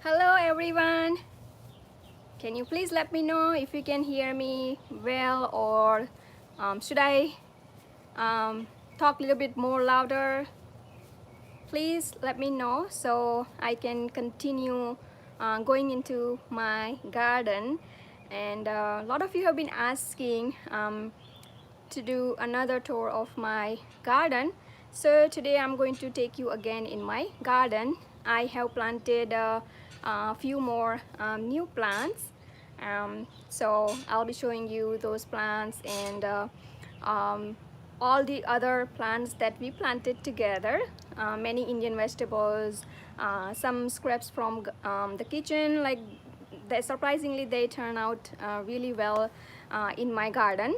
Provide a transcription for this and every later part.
Hello everyone. Can you please let me know if you can hear me well, or should I talk a little bit more louder? Please let me know so I can continue going into my garden. And a lot of you have been asking to do another tour of my garden. So today I'm going to take you again in my garden. I have planted a few more new plants. So I'll be showing you those plants and um, all the other plants that we planted together. Many Indian vegetables, some scraps from the kitchen, like surprisingly they turn out really well in my garden.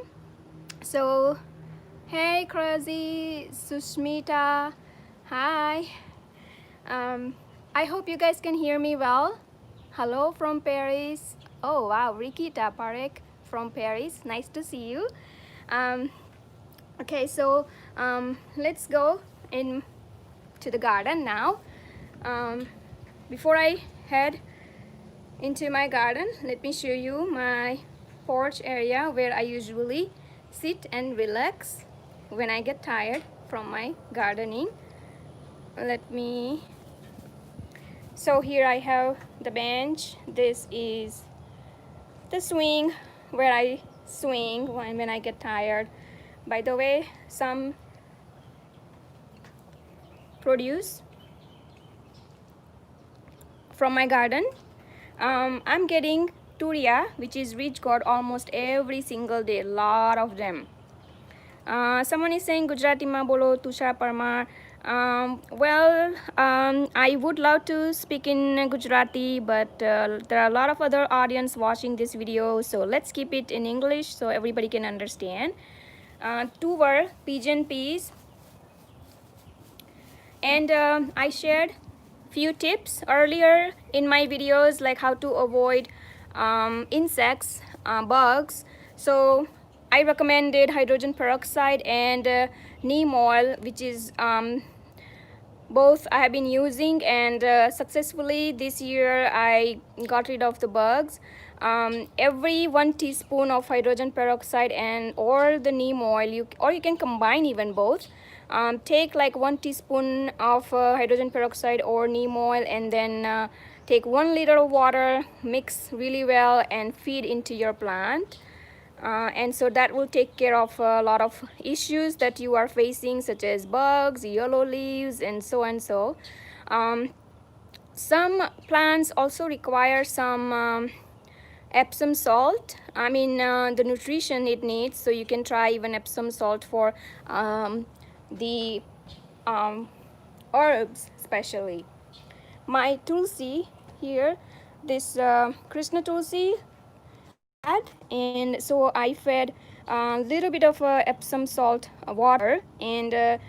So, hey Crazy, Sushmita, hi. I hope you guys can hear me well. Hello from Paris. Oh wow, Rikita Parek from Paris. Nice to see you. Um, okay, so let's go in to the garden now. Um, Before I head into my garden, let me show you my porch area where I usually sit and relax when I get tired from my gardening. Let me, so here I have the bench. This is the swing where I swing when I get tired. By the way, some produce from my garden. I'm getting turia, which is rich gourd, almost every single day, lot of them. Someone is saying Gujarati ma bolo Tushar Parmar. I would love to speak in Gujarati, but there are a lot of other audience watching this video, so let's keep it in English so everybody can understand. Tuvar, pigeon peas, and I shared few tips earlier in my videos, like how to avoid insects, bugs. So I recommended hydrogen peroxide and neem oil, which is both I have been using, and successfully this year I got rid of the bugs. Every 1 teaspoon of hydrogen peroxide and or the neem oil, or you can combine even both. Take like 1 teaspoon of hydrogen peroxide or neem oil, and then take 1 liter of water, mix really well and feed into your plant. And so that will take care of a lot of issues that you are facing, such as bugs, yellow leaves, and so and so. Some plants also require some Epsom salt. I mean the nutrition it needs, so you can try even Epsom salt for the herbs especially. My Tulsi here, this Krishna Tulsi, and so I fed a little bit of Epsom salt water, and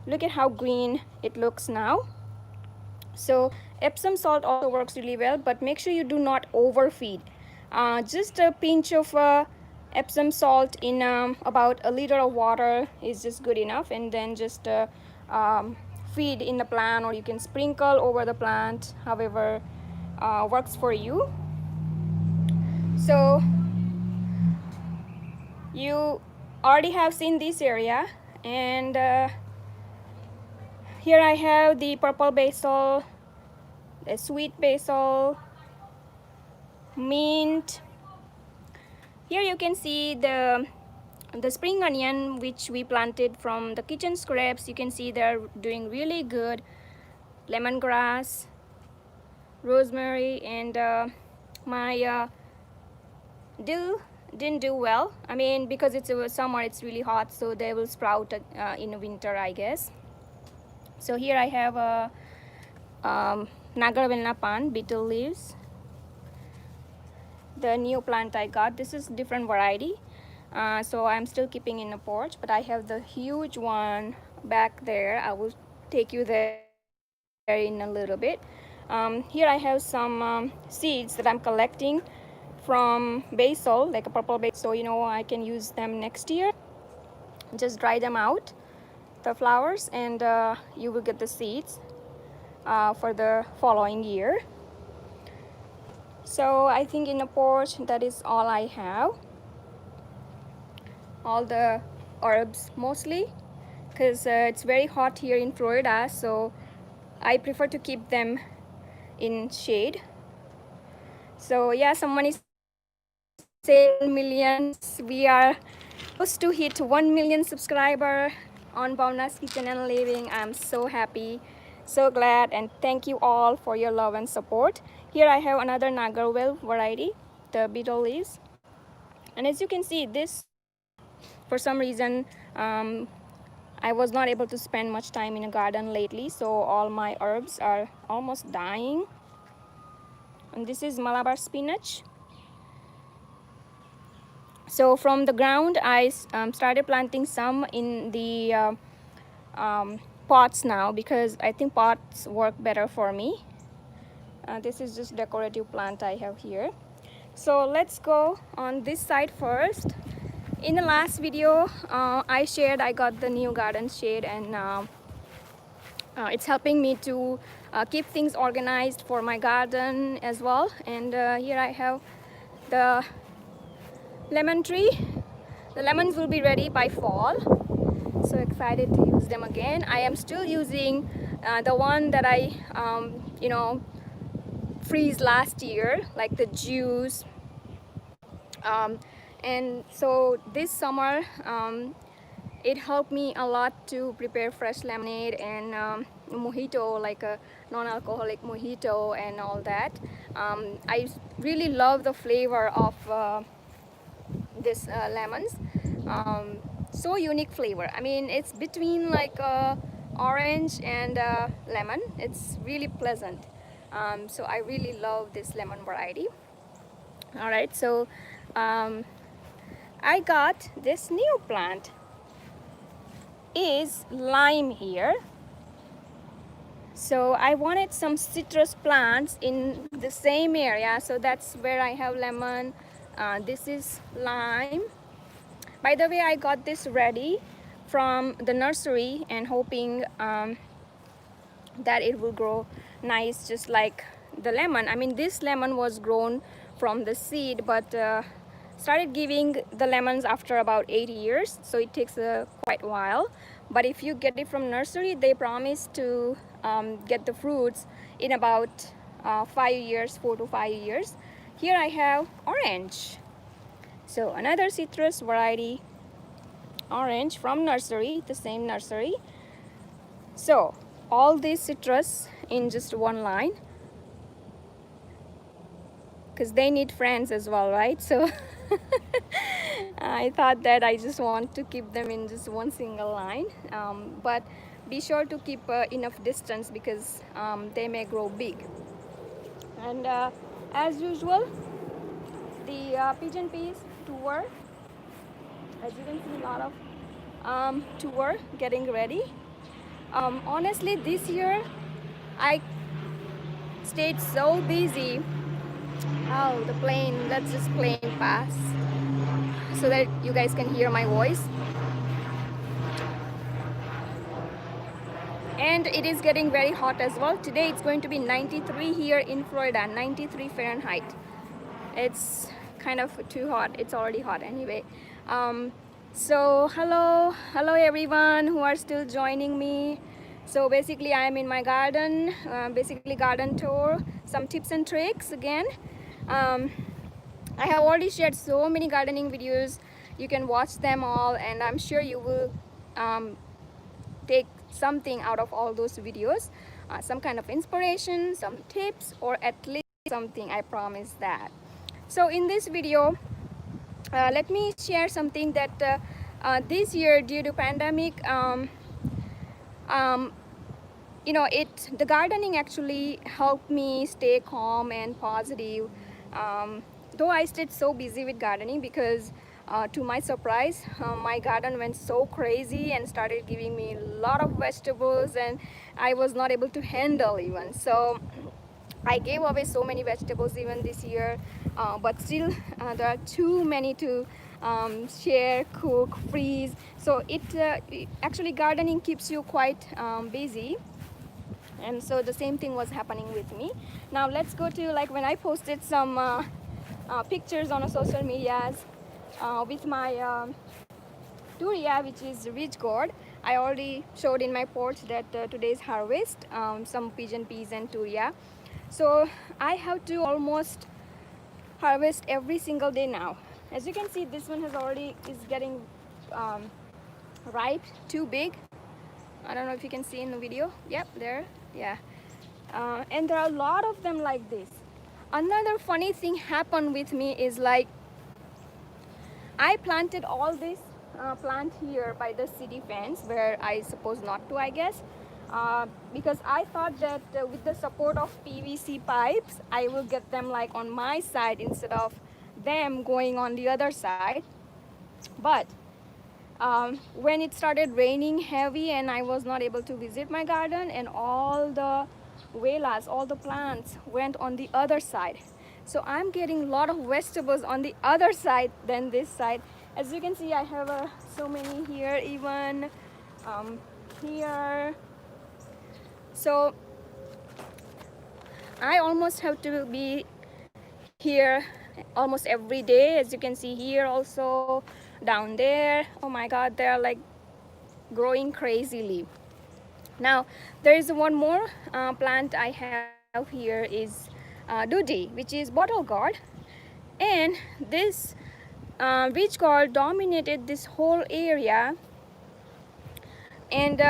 look at how green it looks now. So Epsom salt also works really well, but make sure you do not overfeed. Just a pinch of Epsom salt in about a liter of water is just good enough, and then just feed in the plant, or you can sprinkle over the plant, however works for you. So you already have seen this area, and here I have the purple basil, the sweet basil, mint. Here you can see the spring onion which we planted from the kitchen scraps. You can see they're doing really good. Lemongrass, rosemary, and my dill didn't do well. I mean, because it's summer, it's really hot, so they will sprout in winter, I guess. So here I have a Nagarvelna pan, beetle leaves, the new plant I got. This is different variety, so I'm still keeping in the porch, but I have the huge one back there. I will take you there in a little bit. Here I have some seeds that I'm collecting from basil, like a purple basil, so you know I can use them next year. Just dry them out, the flowers, and you will get the seeds for the following year. So I think in the porch that is all I have, all the herbs mostly, because it's very hot here in Florida, so I prefer to keep them in shade. So yeah, someone is saying 1 million. We are close to hit 1 million subscriber on Bauna's Kitchen and Living. I'm so happy, so glad, and thank you all for your love and support. Here I have another Nagarwell variety, the beetle leaves. And as you can see, this, for some reason, I was not able to spend much time in a garden lately, so all my herbs are almost dying. And this is Malabar spinach. So from the ground, I started planting some in the pots now, because I think pots work better for me. This is just decorative plant I have here. So let's go on this side first. In the last video, I shared I got the new garden shade, and it's helping me to keep things organized for my garden as well. And here I have the lemon tree. The lemons will be ready by fall. So excited to use them again. I am still using the one that I freeze last year, like the juice. And so this summer, it helped me a lot to prepare fresh lemonade and mojito, like a non-alcoholic mojito and all that. I really love the flavor of this lemons. So unique flavor. I mean, it's between like orange and lemon. It's really pleasant. So I really love this lemon variety. All right, so I got this new plant. Is lime here. So I wanted some citrus plants in the same area, so that's where I have lemon. This is lime. By the way, I got this ready from the nursery and hoping that it will grow nice, just like the lemon. I mean, this lemon was grown from the seed, but started giving the lemons after about 8 years, so it takes quite a while. But if you get it from nursery, they promise to get the fruits in about 5 years, 4 to 5 years. Here I have orange. So another citrus variety, orange from nursery, the same nursery. So all these citrus in just one line, because they need friends as well, right? So I thought that I just want to keep them in just one single line, but be sure to keep enough distance, because they may grow big. And as usual, the pigeon peas tour, as you can see, a lot of tour getting ready. Honestly, this year I stayed so busy. Oh, the plane, let's just plane pass so that you guys can hear my voice. And it is getting very hot as well. Today it's going to be 93 here in Florida, 93 Fahrenheit. It's kind of too hot. It's already hot anyway. So hello everyone who are still joining me. So basically I am in my garden, basically garden tour, some tips and tricks again. I have already shared so many gardening videos. You can watch them all, and I'm sure you will take something out of all those videos, some kind of inspiration, some tips, or at least something, I promise that. So in this video, let me share something that this year, due to pandemic, the gardening actually helped me stay calm and positive. Though I stayed so busy with gardening, because to my surprise, my garden went so crazy and started giving me a lot of vegetables, and I was not able to handle even. So I gave away so many vegetables even this year, but still there are too many to share, cook, freeze. So it actually, gardening keeps you quite busy. And so the same thing was happening with me. Now let's go to, like, when I posted some pictures on social medias with my Turia, which is ridge gourd. I already showed in my porch that today's harvest, some pigeon peas and Turia. So I have to almost harvest every single day now. As you can see, this one has already is getting ripe, too big. I don't know if you can see in the video. Yep, there, yeah. And there are a lot of them like this. Another funny thing happened with me is, like, I planted all this plant here by the city fence, where I suppose not to, I guess, because I thought that with the support of PVC pipes, I will get them like on my side instead of them going on the other side. But when it started raining heavy and I was not able to visit my garden, and all the velas, all the plants went on the other side. So I'm getting a lot of vegetables on the other side than this side. As you can see, I have so many here, even here. So I almost have to be here almost every day. As you can see here, also down there. Oh my god, they're like growing crazily. Now there is one more plant I have here is Dudi, which is bottle gourd, and this ridge gourd dominated this whole area, and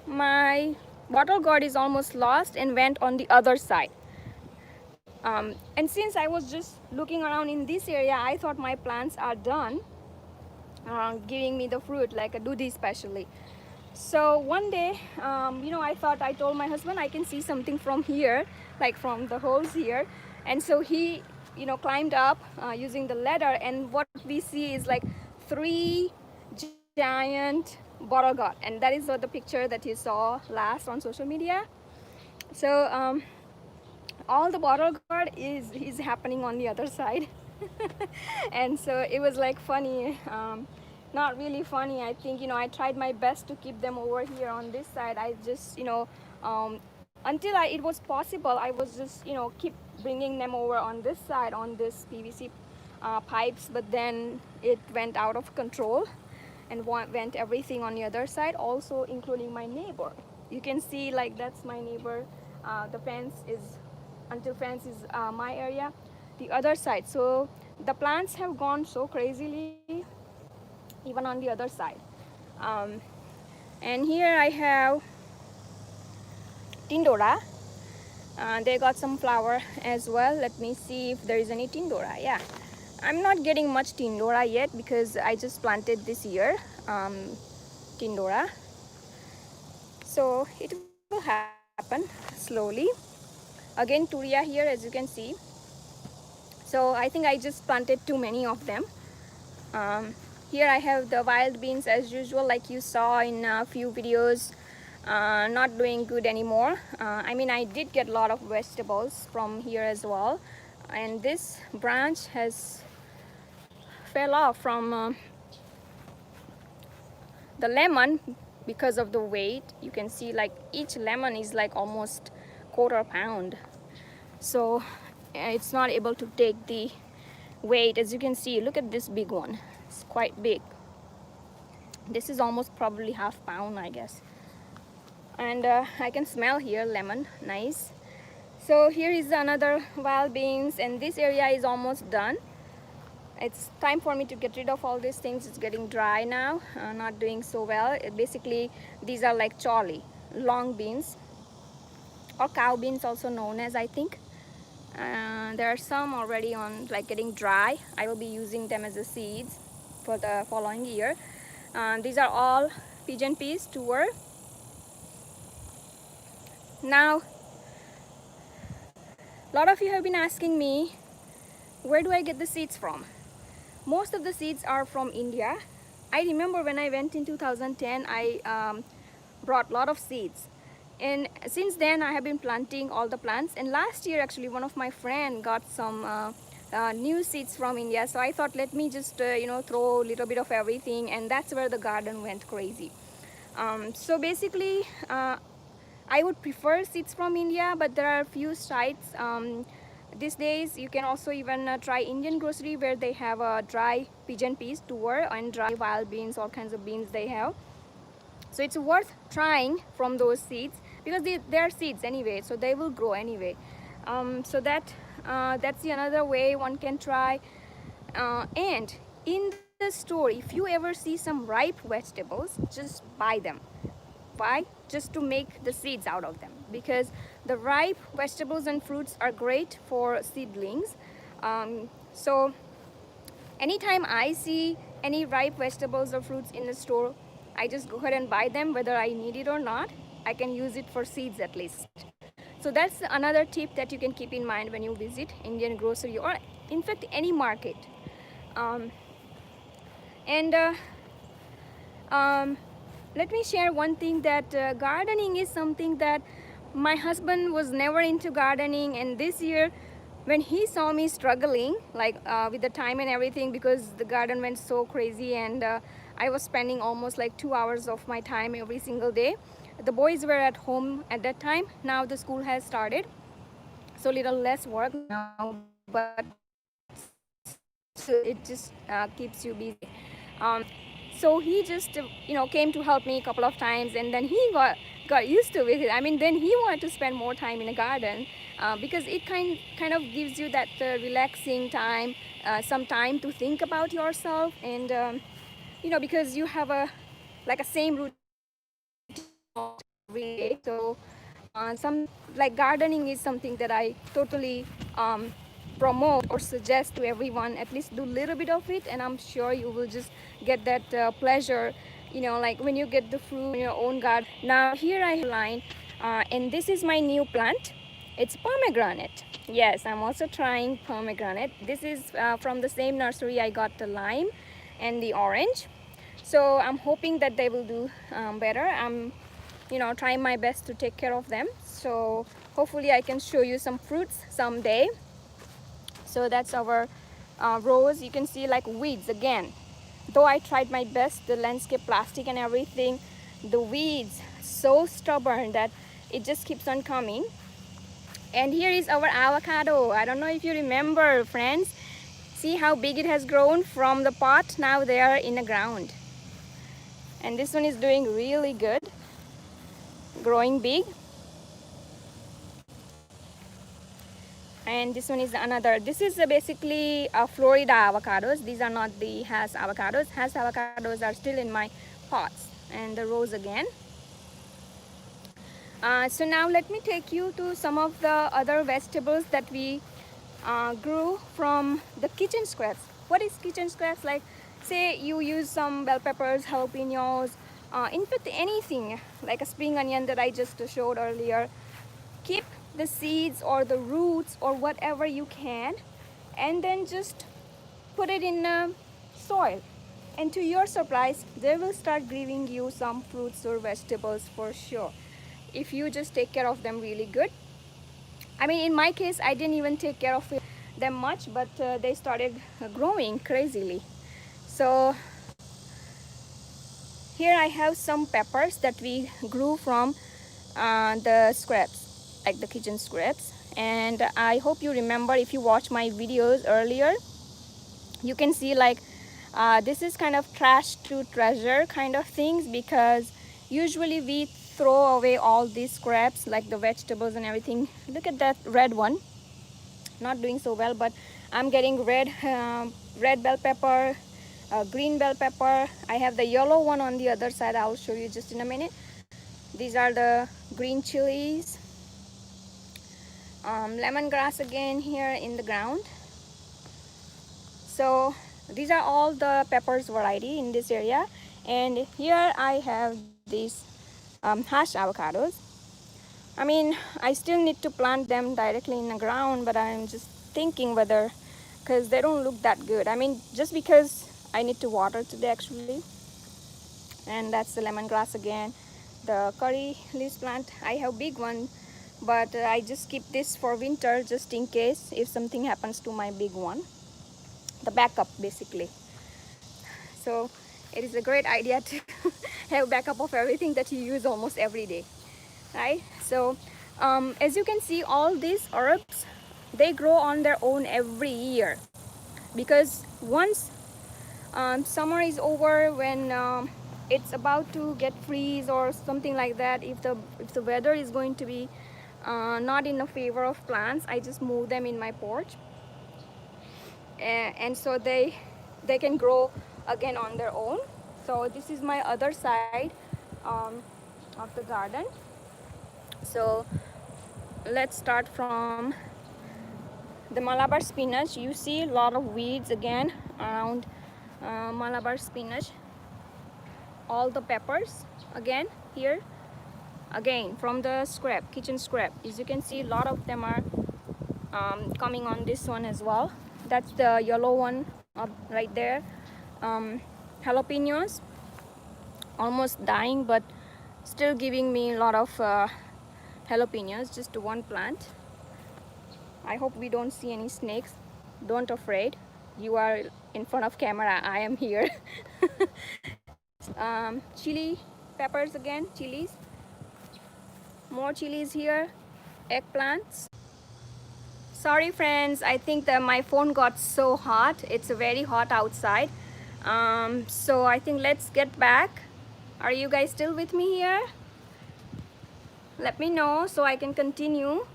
my bottle gourd is almost lost and went on the other side. And since I was just looking around in this area, I thought my plants are done giving me the fruit, like a Dudi especially. So one day, I told my husband I can see something from here, like from the holes here. And so he, climbed up using the ladder, and what we see is like 3 giant bottle gourd. And that is the picture that you saw last on social media. So all the bottle gourd is happening on the other side. And so it was like funny. Not really funny, I think. I tried my best to keep them over here on this side. I just, until it was possible, I was just, keep bringing them over on this side, on this PVC pipes. But then it went out of control and went everything on the other side, also including my neighbor. You can see, like, that's my neighbor. The fence is, until fence is my area, the other side. So the plants have gone so crazily, even on the other side. And here I have Tindora. They got some flower as well. Let me see if there is any Tindora. Yeah, I'm not getting much Tindora yet because I just planted this year Tindora. So it will happen slowly. Again, Turia here, as you can see. So I think I just planted too many of them. Here I have the wild beans as usual, like you saw in a few videos. Not doing good anymore. I mean, I did get a lot of vegetables from here as well. And this branch has fell off from the lemon because of the weight. You can see, like, each lemon is like almost quarter pound. So it's not able to take the weight. As you can see, look at this big one. It's quite big. This is almost probably half pound, I guess. And I can smell here lemon, nice. So here is another wild beans, and this area is almost done. It's time for me to get rid of all these things. It's getting dry now, not doing so well. Basically, these are like choli, long beans, or cow beans also known as, I think. There are some already on, like, getting dry. I will be using them as the seeds for the following year. These are all pigeon peas, tuber. Now, a lot of you have been asking me, where do I get the seeds from? Most of the seeds are from India. I remember when I went in 2010, I brought a lot of seeds. And since then, I have been planting all the plants. And last year, actually, one of my friends got some new seeds from India. So I thought, let me just, throw a little bit of everything. And that's where the garden went crazy. So basically, I would prefer seeds from India, but there are a few sites these days. You can also even try Indian grocery, where they have a dry pigeon peas tour and dry wild beans, all kinds of beans they have. So it's worth trying from those seeds, because they are seeds anyway, so they will grow anyway. So that's the another way one can try. And in the store, if you ever see some ripe vegetables, just buy them. Why? Just to make the seeds out of them, because the ripe vegetables and fruits are great for seedlings. So anytime I see any ripe vegetables or fruits in the store, I just go ahead and buy them, whether I need it or not. I can use it for seeds at least. So that's another tip that you can keep in mind when you visit Indian grocery, or in fact any market. Um, and Let me share one thing, that gardening is something that my husband was never into gardening, and this year when he saw me struggling, like with the time and everything, because the garden went so crazy, and I was spending almost like 2 hours of my time every single day. The boys were at home at that time. Now the school has started, so little less work now, but it just keeps you busy. So he just came to help me a couple of times, and then he got used to it. I mean, then he wanted to spend more time in a garden, because it kind of gives you that relaxing time, some time to think about yourself, and because you have a same routine every day. So some like gardening is something that I totally promote or suggest to everyone. At least do a little bit of it, and I'm sure you will just get that pleasure, like when you get the fruit in your own garden. Now here I have a line, and this is my new plant. It's pomegranate. Yes, I'm also trying pomegranate. This is from the same nursery I got the lime and the orange. So I'm hoping that they will do better. I'm trying my best to take care of them. So hopefully I can show you some fruits someday. So that's our rose. You can see like weeds again. Though I tried my best, the landscape plastic and everything, the weeds so stubborn that it just keeps on coming. And here is our avocado. I don't know if you remember, friends. See how big it has grown from the pot. Now they are in the ground. And this one is doing really good, growing big. And this one is another. This is basically Florida avocados. These are not the Hass avocados. Hass avocados are still in my pots. And the rose again. So now let me take you to some of the other vegetables that we grew from the kitchen scraps. What is kitchen scraps? Like, say you use some bell peppers, jalapenos, in fact anything like a spring onion that I just showed earlier. Keep the seeds or the roots or whatever you can, and then just put it in soil, and to your surprise they will start giving you some fruits or vegetables for sure, if you just take care of them really good. I mean, in my case I didn't even take care of them much, but they started growing crazily. So here I have some peppers that we grew from the scraps, like the kitchen scraps. And I hope you remember, if you watch my videos earlier, you can see like this is kind of trash to treasure kind of things, because usually we throw away all these scraps like the vegetables and everything. Look at that red one, not doing so well, but I'm getting red bell pepper, green bell pepper. I have the yellow one on the other side. I'll show you just in a minute. These are the green chilies, lemongrass again here in the ground. So these are all the peppers variety in this area. And here I have these hash avocados. I mean, I still need to plant them directly in the ground, but I'm just thinking whether, because they don't look that good. I mean, just because I need to water today actually. And that's the lemongrass again. The curry leaves plant, I have big one, but I just keep this for winter just in case if something happens to my big one. The backup basically. So it is a great idea to have backup of everything that you use almost every day. right? So as you can see, all these herbs, they grow on their own every year, because once summer is over, when it's about to get freeze or something like that, if the weather is going to be not in the favor of plants, I just move them in my porch, and so they can grow again on their own. So this is my other side um, of the garden. So let's start from the Malabar spinach. You see a lot of weeds again around Malabar spinach. All the peppers again here, again from the scrap, kitchen scrap. As you can see, a lot of them are coming on this one as well. That's the yellow one up right there. Jalapenos almost dying, but still giving me a lot of jalapenos, just one plant. I hope we don't see any snakes. Don't afraid, you are in front of camera, I am here. Chili peppers again, chilies, more chilies here, eggplants. Sorry friends, I think that my phone got so hot. It's very hot outside. So I think let's get back. Are you guys still with me here? Let me know so I can continue.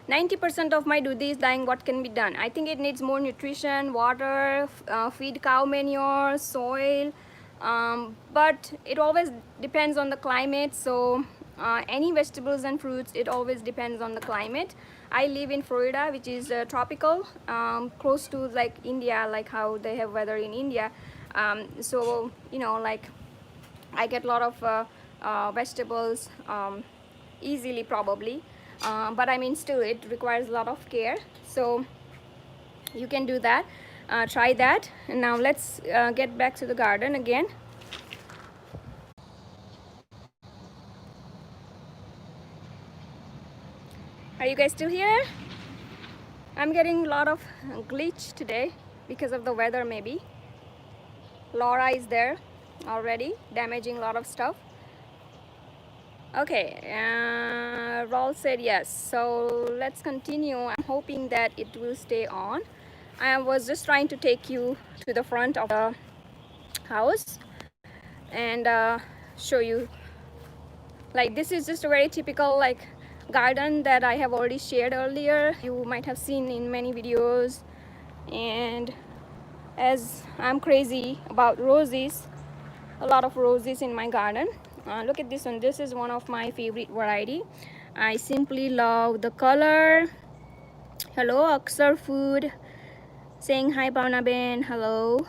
90% of my dudi is dying. What can be done? I think it needs more nutrition, water, feed cow manure, soil, but it always depends on the climate. So any vegetables and fruits, it always depends on the climate. I live in Florida, which is tropical, close to like India, like how they have weather in India. So you know, like I get a lot of vegetables easily probably, but I mean still it requires a lot of care. So you can do that, try that. And now let's get back to the garden again. Are you guys still here? I'm getting a lot of glitch today because of the weather maybe. Laura is there already damaging a lot of stuff. Okay, Raul said yes, so let's continue. I'm hoping that it will stay on. I was just trying to take you to the front of the house and show you, like, this is just a very typical like garden that I have already shared earlier. You might have seen in many videos. And as I'm crazy about roses, a lot of roses in my garden. Look at this one. This is one of my favorite variety. I simply love the color. Hello Aksar Food saying hi, Barnaben. Hello.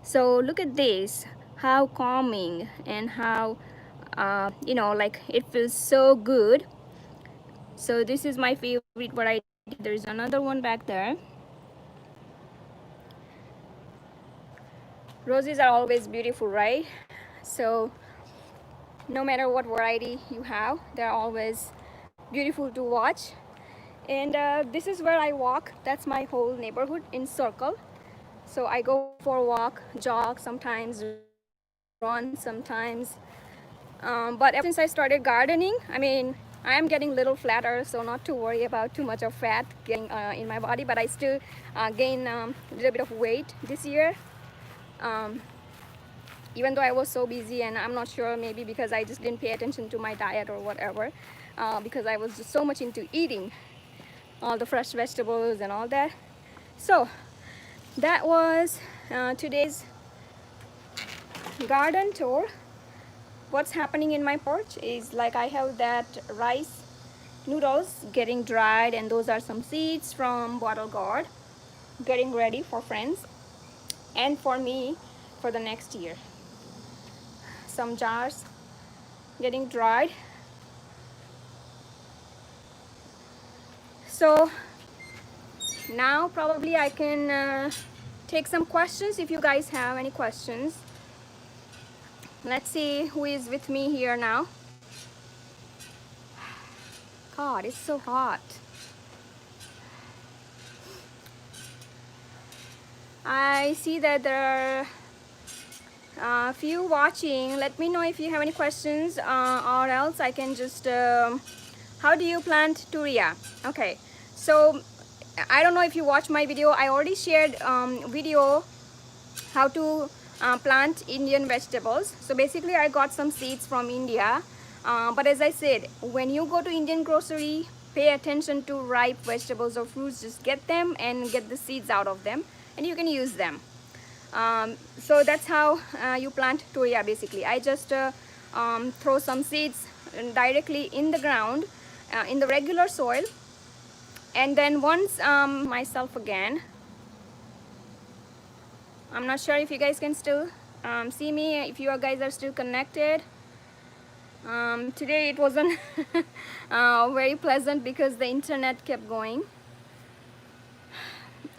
So look at this, how calming and how you know, like it feels so good. So this is my favorite variety. There's another one back there. Roses are always beautiful, right? So no matter what variety you have, they're always beautiful to watch. And this is where I walk. That's my whole neighborhood in circle. So I go for a walk, jog, sometimes run, sometimes. But ever since I started gardening, I mean, I am getting a little flatter, so not to worry about too much of fat getting in my body, but I still gain a little bit of weight this year. Even though I was so busy, and I'm not sure, maybe because I just didn't pay attention to my diet or whatever, because I was just so much into eating all the fresh vegetables and all that. So that was today's garden tour. What's happening in my porch is, like, I have that rice noodles getting dried, and those are some seeds from bottle gourd getting ready for friends and for me for the next year. Some jars getting dried. So now probably I can take some questions if you guys have any questions. Let's see who is with me here now. God, it's so hot. I see that there are a few watching. Let me know if you have any questions, or else I can just how do you plant turia? Okay, so I don't know if you watched my video. I already shared video how to plant Indian vegetables. So basically I got some seeds from India, but as I said, when you go to Indian grocery, pay attention to ripe vegetables or fruits. Just get them and get the seeds out of them, and you can use them. So that's how you plant turia. Basically I just throw some seeds directly in the ground, in the regular soil, and then once myself again, I'm not sure if you guys can still see me, if you guys are still connected. Today it wasn't very pleasant because the internet kept going.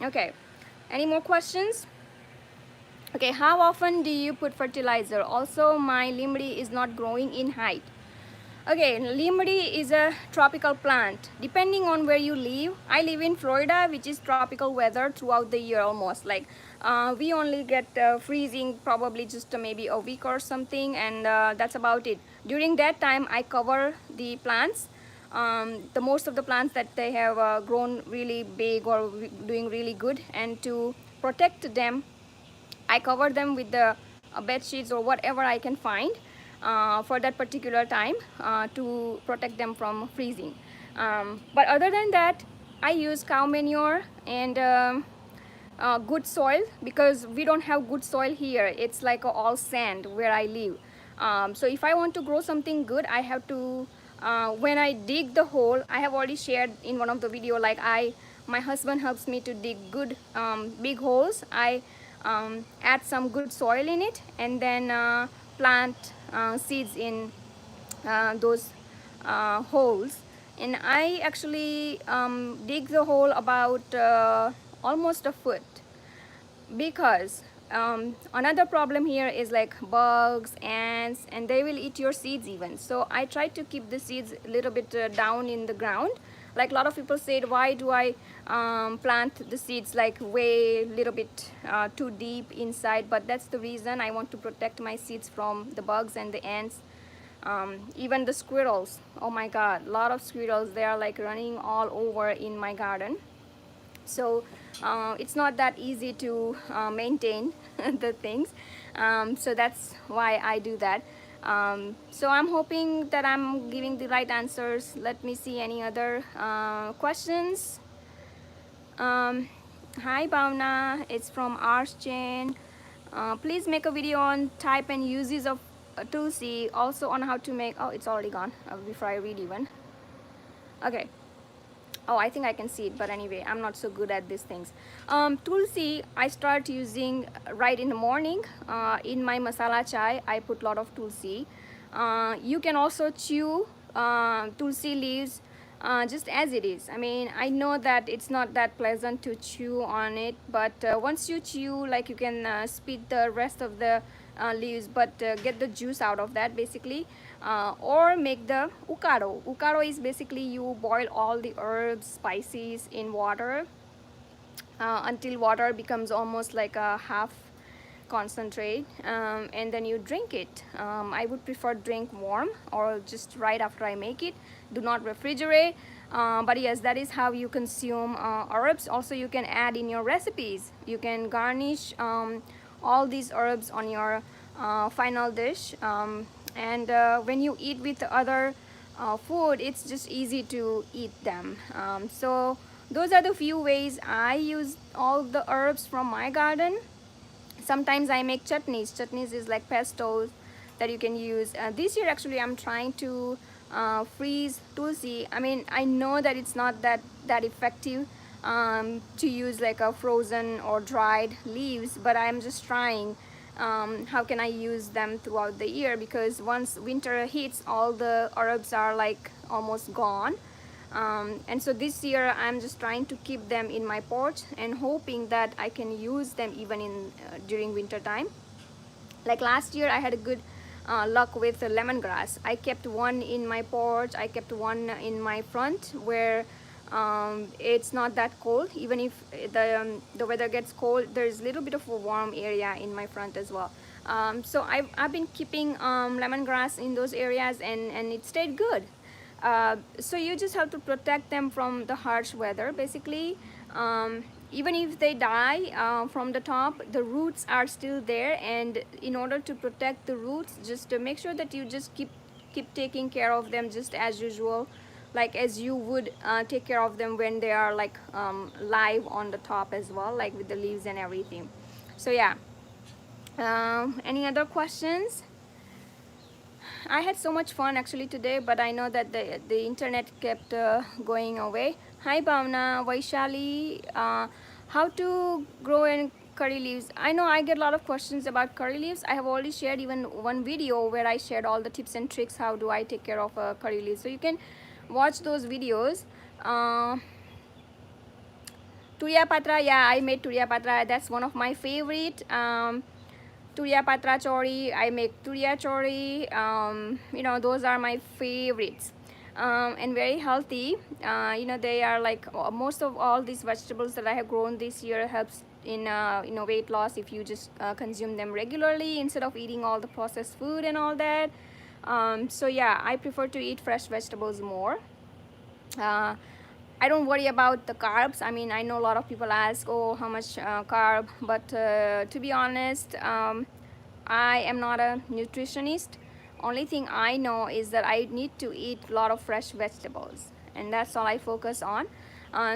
Okay, any more questions? Okay, how often do you put fertilizer? Also, my limri is not growing in height. Okay, limri is a tropical plant. Depending on where you live, I live in Florida, which is tropical weather throughout the year almost. Like we only get freezing probably just maybe a week or something, and that's about it. During that time, I cover the plants. The most of the plants that they have grown really big or doing really good, and to protect them, I cover them with the bed sheets or whatever I can find for that particular time to protect them from freezing. But other than that, I use cow manure and good soil, because we don't have good soil here. It's like all sand where I live. So if I want to grow something good, I have to, when I dig the hole, I have already shared in one of the video, like my husband helps me to dig good big holes. I add some good soil in it, and then plant seeds in those holes. And I actually dig the hole about almost a foot, because another problem here is like bugs, ants, and they will eat your seeds even. So I try to keep the seeds a little bit down in the ground. Like a lot of people said, why do I plant the seeds like way little bit too deep inside? But that's the reason. I want to protect my seeds from the bugs and the ants. Even the squirrels, oh my god, a lot of squirrels, they are like running all over in my garden. So it's not that easy to maintain the things. So that's why I do that. So I'm hoping that I'm giving the right answers. Let me see any other questions. Hi Bhavna, it's from Arschain. Please make a video on type and uses of Tulsi, also on how to make, oh, it's already gone before I read even. Okay. Oh, I think I can see it, but anyway, I'm not so good at these things. Tulsi, I start using right in the morning. In my masala chai, I put a lot of tulsi. You can also chew tulsi leaves just as it is. I mean, I know that it's not that pleasant to chew on it, but once you chew, like you can spit the rest of the leaves, but get the juice out of that basically. Or make the ukado. Ukado is basically you boil all the herbs, spices in water until water becomes almost like a half concentrate, and then you drink it. I would prefer drink warm or just right after I make it. Do not refrigerate. But yes, that is how you consume herbs. Also, you can add in your recipes. You can garnish all these herbs on your final dish. And when you eat with other food, it's just easy to eat them. So those are the few ways I use all the herbs from my garden. Sometimes I make chutneys. Chutneys is like pestos that you can use. This year actually I'm trying to freeze tulsi. I mean, I know that it's not that effective to use like a frozen or dried leaves, but I'm just trying. How can I use them throughout the year, because once winter hits, all the herbs are like almost gone. And so this year I'm just trying to keep them in my porch and hoping that I can use them even in during winter time. Like last year I had a good luck with lemongrass. I kept one in my porch, I kept one in my front where It's not that cold. Even if the weather gets cold, there's a little bit of a warm area in my front as well. So I've been keeping lemongrass in those areas, and it stayed good. So you just have to protect them from the harsh weather basically. Even if they die from the top, the roots are still there, and in order to protect the roots, just to make sure that you just keep taking care of them just as usual, like as you would take care of them when they are like live on the top as well, like with the leaves and everything. So yeah, any other questions? I had so much fun actually today, but I know that the internet kept going away. Hi Bhavna, Vaishali, how to grow in curry leaves? I know I get a lot of questions about curry leaves. I have already shared even one video where I shared all the tips and tricks how do I take care of curry leaves. So you can watch those videos. Turiya Patra, yeah, I made Turiya Patra. That's one of my favorite. Turiya Patra Chori, I make Turiya Chori. You know, those are my favorites. And very healthy. You know, they are like most of all these vegetables that I have grown this year helps in you know, weight loss if you just consume them regularly instead of eating all the processed food and all that. So yeah, I prefer to eat fresh vegetables more. I don't worry about the carbs. I mean, I know a lot of people ask, oh, how much carb, but to be honest, I am not a nutritionist. Only thing I know is that I need to eat a lot of fresh vegetables, and that's all I focus on.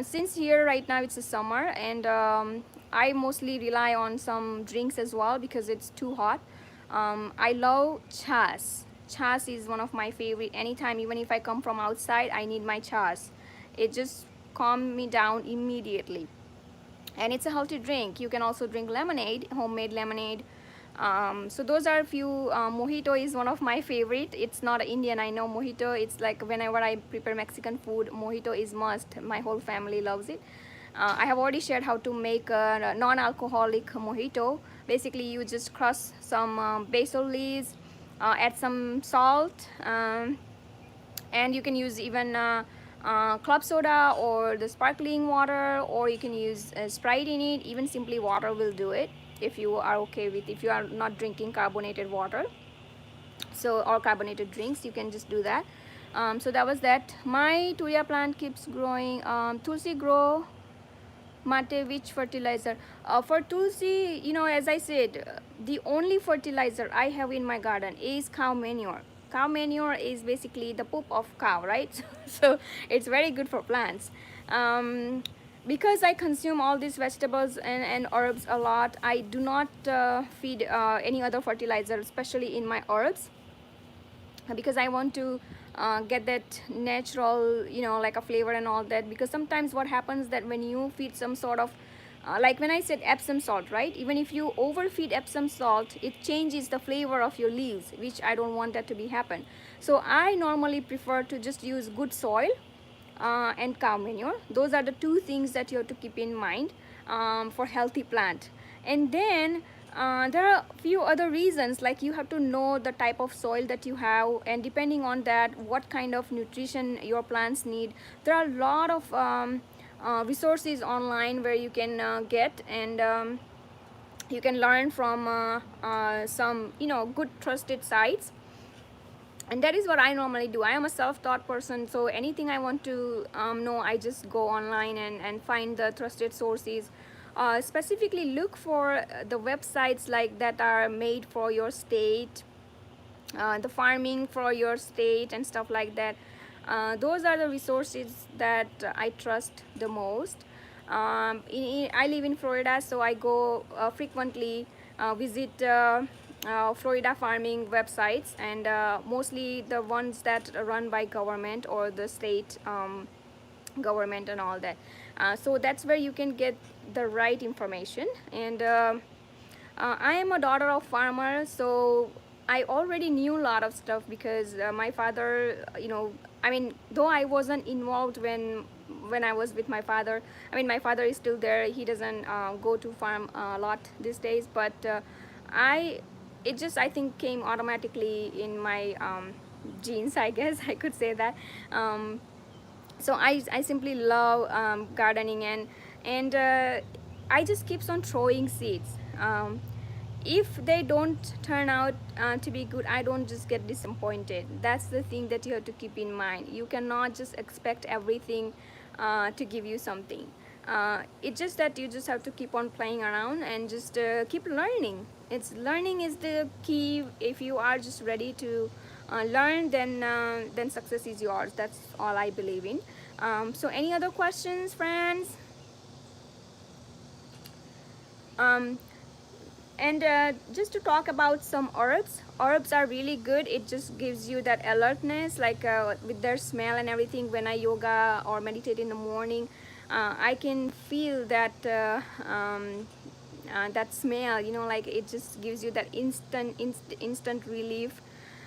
Since here right now it's a summer, and I mostly rely on some drinks as well because it's too hot. I love chas. Chas is one of my favorite. Anytime, even if I come from outside, I need my chas. It just calms me down immediately, and it's a healthy drink. You can also drink lemonade, homemade lemonade. So those are a few. Mojito is one of my favorite. It's not Indian, I know. Mojito, it's like whenever I prepare Mexican food, mojito is must. My whole family loves it. I have already shared how to make a non-alcoholic mojito. Basically, you just crush some basil leaves, add some salt, and you can use even club soda or the sparkling water, or you can use Sprite in it. Even simply water will do it if you are okay with, if you are not drinking carbonated water, so, or carbonated drinks, you can just do that. So that was that. My Turiya plant keeps growing. Tulsi grow mate, which fertilizer? For Tulsi, you know, as I said, the only fertilizer I have in my garden is cow manure. Cow manure is basically the poop of cow, right? So it's very good for plants. Because I consume all these vegetables and herbs a lot, I do not feed any other fertilizer, especially in my herbs, because I want to get that natural, you know, like a flavor and all that. Because sometimes what happens that when you feed some sort of like when I said Epsom salt, right? Even if you overfeed Epsom salt, it changes the flavor of your leaves, which I don't want that to be happen. So I normally prefer to just use good soil and cow manure. Those are the two things that you have to keep in mind for healthy plant. And then there are a few other reasons, like you have to know the type of soil that you have, and depending on that, what kind of nutrition your plants need. There are a lot of resources online where you can get, and you can learn from some, you know, good trusted sites. And that is what I normally do. I am a self-taught person, so anything I want to know, I just go online and find the trusted sources. Specifically look for the websites like that are made for your state, the farming for your state and stuff like that. Those are the resources that I trust the most. I live in Florida, so I go frequently visit Florida farming websites, and mostly the ones that are run by government or the state government and all that. So that's where you can get the right information. And I am a daughter of farmers, so I already knew a lot of stuff because my father, you know, I mean, though I wasn't involved when I was with my father. I mean, my father is still there. He doesn't go to farm a lot these days, but it just, I think, came automatically in my genes, I guess I could say that. So I simply love gardening, and I just keeps on throwing seeds. If they don't turn out to be good, I don't just get disappointed. That's the thing that you have to keep in mind. You cannot just expect everything to give you something. It's just that you just have to keep on playing around and just keep learning. It's learning is the key. If you are just ready to learn, then success is yours. That's all I believe in. So any other questions, friends? um, and just to talk about some herbs are really good. It just gives you that alertness, like with their smell and everything. When I yoga or meditate in the morning, I can feel that smell, you know, like it just gives you that instant relief.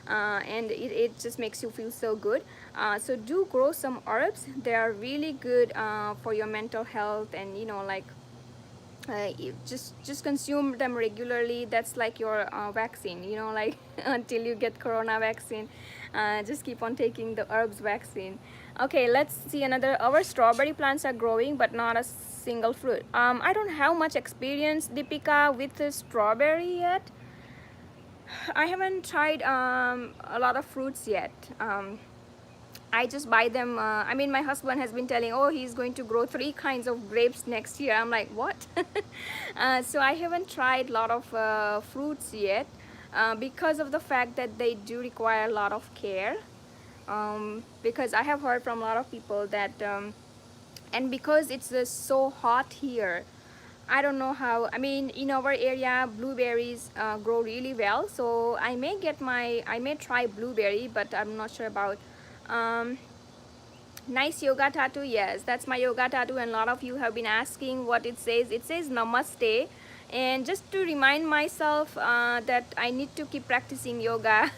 And it just makes you feel so good. So do grow some herbs. They are really good for your mental health, and you know, like you just consume them regularly. That's like your vaccine, you know, like until you get corona vaccine, just keep on taking the herbs vaccine. Okay, let's see another. Our strawberry plants are growing but not a single fruit. I don't have much experience, Deepika, with the strawberry yet. I haven't tried a lot of fruits yet. I just buy them. I mean, my husband has been telling, oh, he's going to grow 3 kinds of grapes next year. I'm like, what? So I haven't tried a lot of fruits yet because of the fact that they do require a lot of care. Because I have heard from a lot of people that, and because it's so hot here, I don't know how. I mean, in our area, blueberries grow really well. So I may try blueberry, but I'm not sure about. Um, Nice yoga tattoo. Yes, that's my yoga tattoo, and a lot of you have been asking what it says. It says namaste, and just to remind myself that I need to keep practicing yoga.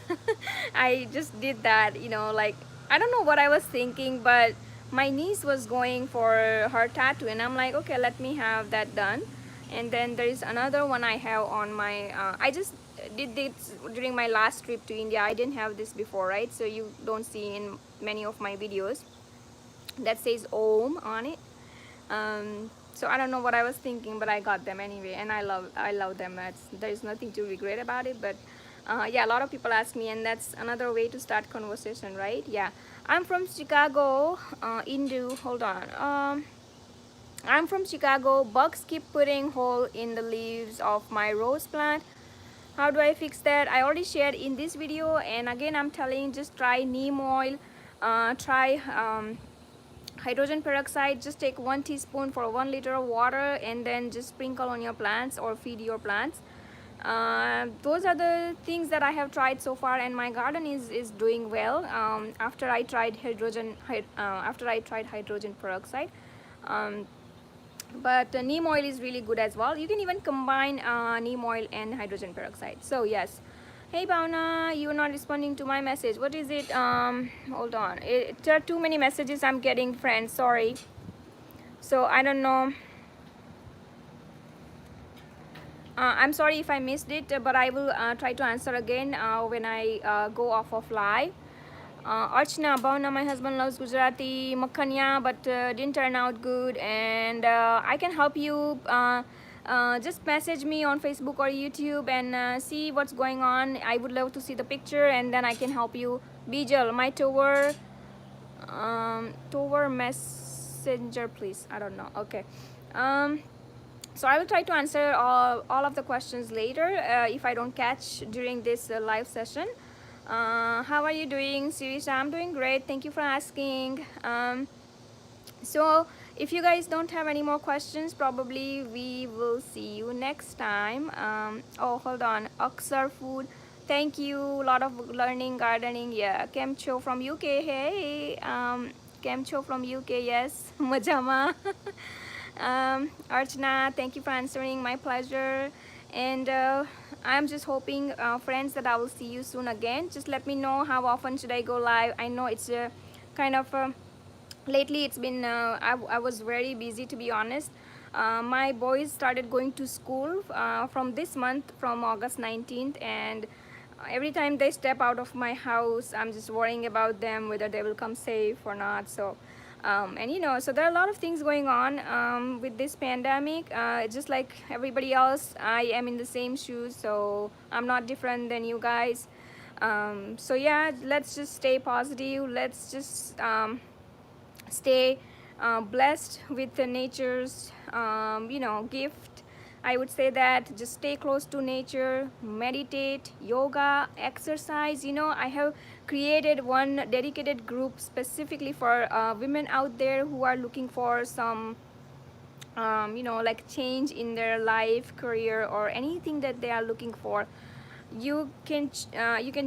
I just did that, you know, like I don't know what I was thinking, but my niece was going for her tattoo, and I'm like, okay, let me have that done. And then there is another one I have on my I just did this during my last trip to India. I didn't have this before, right? So you don't see in many of my videos that says Om on it. So I don't know what I was thinking, but I got them anyway, and I love them. There's nothing to regret about it. But yeah, a lot of people ask me, and that's another way to start conversation, right? Yeah, I'm from Chicago. Indu, hold on. I'm from Chicago. Bugs keep putting hole in the leaves of my rose plant. How do I fix that? I already shared in this video, and again I'm telling, just try neem oil. Try hydrogen peroxide. Just take 1 teaspoon for 1 liter of water, and then just sprinkle on your plants or feed your plants. Those are the things that I have tried so far, and my garden is doing well. After I tried hydrogen peroxide. But neem oil is really good as well. You can even combine neem oil and hydrogen peroxide. So yes. Hey Bhavna, you're not responding to my message. What is it? Hold on. There are too many messages I'm getting, friends. Sorry. So I don't know. I'm sorry if I missed it, but I will try to answer again when I go off of live. Archana, Bhavna, my husband loves Gujarati makhanya, but didn't turn out good, and I can help you. Just message me on Facebook or YouTube and see what's going on. I would love to see the picture, and then I can help you. Bijal, my tower messenger, please. I don't know. Okay. So I will try to answer all of the questions later if I don't catch during this live session. How are you doing, Sirisha? I'm doing great. Thank you for asking. So if you guys don't have any more questions, probably we will see you next time. Oh, hold on. Aksar Food. Thank you. A lot of learning, gardening. Yeah. Kemcho from UK. Hey. Kemcho from UK. Yes. Majama. Archana, thank you for answering. My pleasure. And I'm just hoping, friends, that I will see you soon again. Just let me know how often should I go live. I know it's kind of lately it's been I was very busy, to be honest. My boys started going to school from this month, from August 19th, and every time they step out of my house, I'm just worrying about them, whether they will come safe or not. So And so there are a lot of things going on with this pandemic. Just like everybody else, I am in the same shoes, so I'm not different than you guys. So yeah, let's just stay positive. Let's just stay blessed with the nature's gift. I would say that just stay close to nature, meditate, yoga, exercise. I have created one dedicated group specifically for women out there who are looking for some like change in their life, career, or anything that they are looking for. You can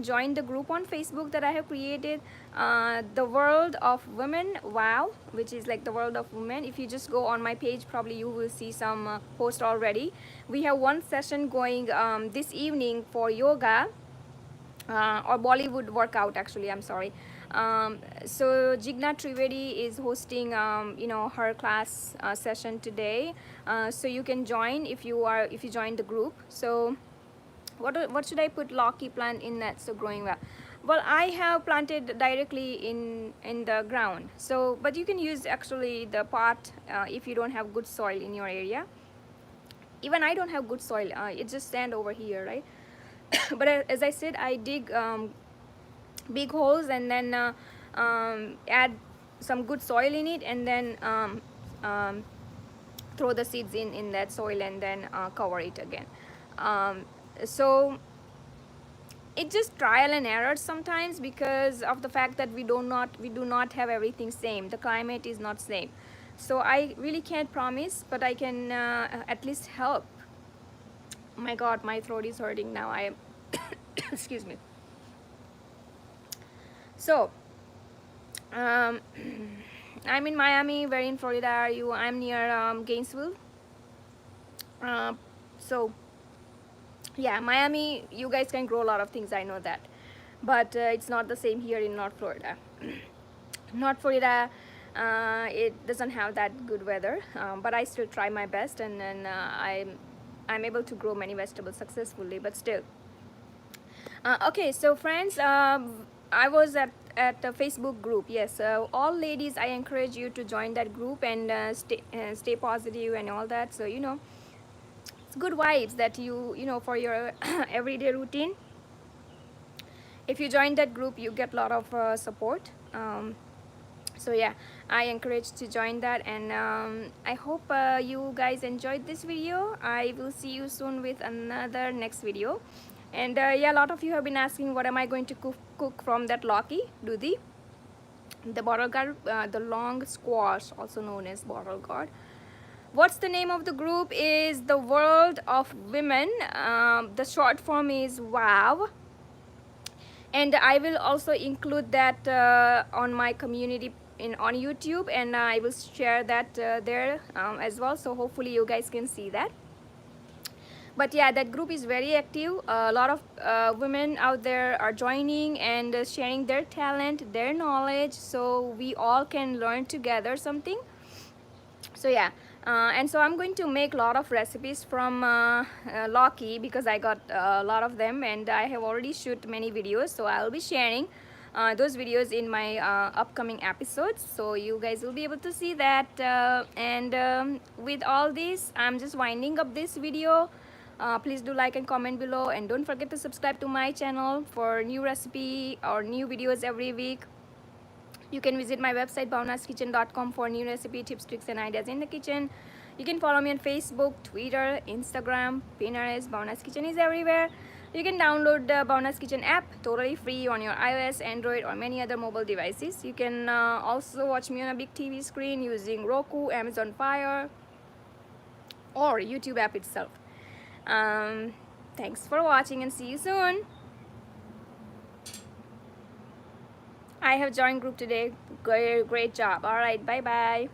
join the group on Facebook that I have created, the World of Women. Wow, which is like the World of Women. If you just go on my page, probably you will see some post already. We have one session going this evening for yoga, or Bollywood workout, actually, I'm sorry. So Jigna Trivedi is hosting her class session today, so you can join if you join the group. So what should I put? Locky plant in that, so growing well. Well, I have planted directly in the ground, so but you can use actually the pot if you don't have good soil in your area. Even I don't have good soil, it just stand over here, right? But as I said, I dig big holes and then add some good soil in it, and then throw the seeds in that soil, and then cover it again. So it's just trial and error sometimes, because of the fact that we do not have everything same. The climate is not same, so I really can't promise, but I can at least help. My god, my throat is hurting now. I am excuse me. So I'm in Miami. Where in Florida are you? I'm near Gainesville. So yeah, Miami, you guys can grow a lot of things, I know that, but it's not the same here in North Florida. North Florida, it doesn't have that good weather, but I still try my best, and then I'm able to grow many vegetables successfully, but still. Okay, so friends, I was at the Facebook group. Yes, all ladies, I encourage you to join that group and stay positive and all that. So it's good vibes that you for your everyday routine. If you join that group, you get a lot of support. So yeah, I encourage to join that, and I hope you guys enjoyed this video. I will see you soon with another next video. And yeah, a lot of you have been asking what am I going to cook from that Locky Dudhi, the bottle gourd, the long squash, also known as bottle gourd. What's the name of the group? Is the World of Women. The short form is WOW, and I will also include that on my community on YouTube, and I will share that there as well, so hopefully you guys can see that. But yeah, that group is very active. A lot of women out there are joining and sharing their talent, their knowledge, so we all can learn together something. So yeah, and so I'm going to make a lot of recipes from Locky, because I got a lot of them, and I have already shoot many videos, so I'll be sharing those videos in my upcoming episodes, so you guys will be able to see that. And with all this, I'm just winding up this video. Please do like and comment below, and don't forget to subscribe to my channel for new recipe or new videos every week. You can visit my website bhavnaskitchen.com for new recipe tips, tricks, and ideas in the kitchen. You can follow me on Facebook, Twitter, Instagram, Pinterest. Bhavna's Kitchen is everywhere. You can download the Bhavna's Kitchen app totally free on your iOS, Android, or many other mobile devices. You can also watch me on a big TV screen using Roku, Amazon Fire, or YouTube app itself. Thanks for watching, and see you soon. I have joined group today. Great job. All right, bye bye.